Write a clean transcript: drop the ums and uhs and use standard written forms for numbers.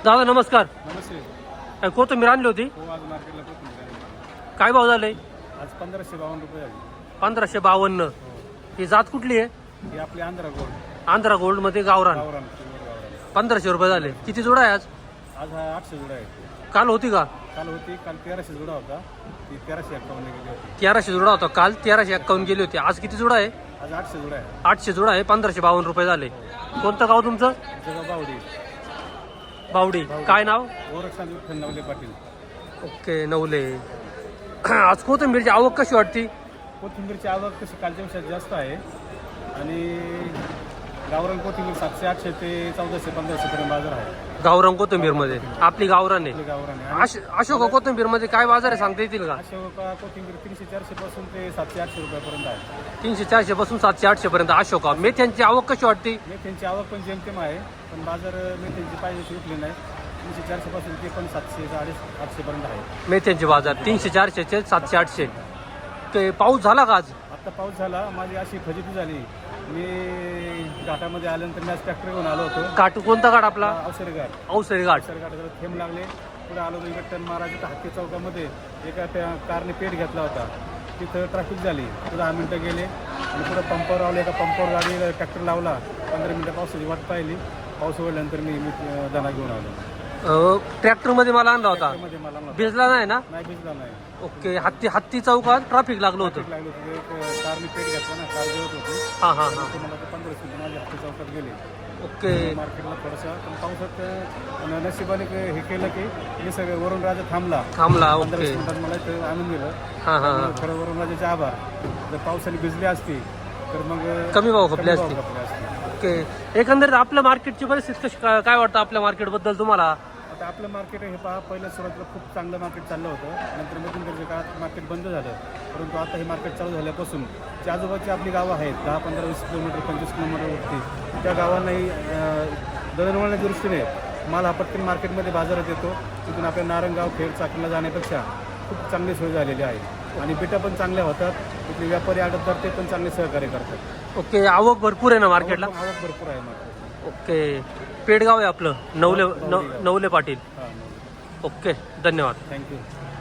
दादा नमस्कार. नमस्ते. कोथिंबीर आणली होती, हो, आज मार्केटला कोथिंबीर आली. काय भाव झाले? आज 1552 रुपये झाली. 1552. ही जात कुठली आहे? ही आपली आंध्रा गोल्ड. आंध्रा गोल्ड मध्ये गावरान. गावरान प्युअर गावरान. 1500 रुपये झाले. किती जोडा आहे आज? आज हा 800 जुडा आहे. काल होती का? काल होती, काल 1300 जुडा होता. ती 1351 गेली होती. 1300 जोडा होता काल, 1351 गेली होती. आज किती जोडा आहे? आज 800 जुडा आहे. 800 जोडा आहे. 1552 रुपये झाले. कोणतं गाव तुमचं? जगा बावडी. बावडी. काय नाव? गोरक्षनाथ विठ्ठल नवले पाटील. ओके, नवले. आज कोथिंबीरची आवक कशी वाटते? कोथिंबीरची आवक कशी कालच्या पेक्षा जास्त आहे आणि गावरान कोथिंबीर 700-800 ते 1400-1500 पर्यंत बाजार आहे. गावरान कोथिंबीर मध्ये आपली गावरान आपली आहे. गावरान आहे. अशोक कोथिंबीर मध्ये काय बाजार आहे सांगता येतील का? अशोका कोथिंबीर 300-400 पासून ते 700-800 रुपयापर्यंत आहे. 300-400 पासून 700-800 पर्यंत अशोका. मेथ्यांची आवक कशी वाटते? मेथ्यांची आवक पण जेमतेम आहे, पण बाजार मेथ्यांची पाहिजे तशी उठली नाही. 300-400 पासून ते पण 700-800 पर्यंत आहे. मेथ्यांचे बाजार 300-400 चे 700-800. ते पाऊस झाला का आज? आत्ता पाऊस झाला, माझी अशी फजिती झाली. मी घाटामध्ये आल्यानंतर मी आज ट्रॅक्टर घेऊन आलो होतो. घाट कोणता घाट आपला? अवसरी घाट. अवसरी घाट. अवसरी घाटाला थेंब लागले. पुढे आलो तर इकडे टर्न मारायचं तर हत्ती चौकामध्ये एका त्या कारने पेट घेतला होता. तिथं ट्रॅफिक झाली. पुढे 10 मिनटं गेले आणि पुढे पंपावर आले. एका पंपावर गाडी ट्रॅक्टर लावला. 15 मिनटं पावसाची वाट पाहिली. पाऊस ओढल्यानंतर मी दाना घेऊन आलो. ट्रॅक्टर मध्ये मला आणला होता. मध्ये मला भिजला नाही ना? नाही भिजला नाही. ओके. हत्ती चौकात ट्रॅफिक लागलं होतं. लागलं होतं. एक कारने पेट घेतला ना, कार जळत होती. हा हा हा. ते मला 15 मिनिटं माझ्या हत्ती चौकात गेले. ओके. मार्केटला थोडंसं पण पावसात नशिबाने हे केलं की हे सगळं वरून राजा थांबला. 15 15 ओके. मिनिटात मला इथं आणून दिलं. हा हा हा. खरं वरून राजाचे आभार. जर पावसाने भिजली असती तर मग कमी भाव खपले असते. खपले असते. ओके. एकंदरीत आपल्या मार्केटची परिस्थिती कशी काय वाटतं आपल्या मार्केट बद्दल तुम्हाला? आता आपलं मार्केट हे पहा, पहिल्या सुरुवातीला खूप चांगलं मार्केट चाललं होतं. नंतर मध्यंतरीच्या काळात मार्केट बंद झालं. परंतु आता हे मार्केट चालू झाल्यापासून ज्या आजूबाजूची आपली गावं आहेत 10, 15, 20 किलोमीटर 25 किलोमीटरवरती त्या गावांनाही दळणवळणाच्या दृष्टीने माल हा पटकन मार्केटमध्ये बाजारात येतो. तिथून आपल्या नारंगाव खेड चाकणला जाण्यापेक्षा खूप चांगली सोय झालेली आहे आणि बिटा पण चांगल्या होतात. तिथले व्यापारी आडतदार ते पण चांगले सहकार्य करतात. ओके. आवक भरपूर आहे ना मार्केटला? आवक भरपूर आहे मार्केट. ओके. पेडगाव आहे आपलं, नवले पाटील. हां. ओके, धन्यवाद. थँक्यू.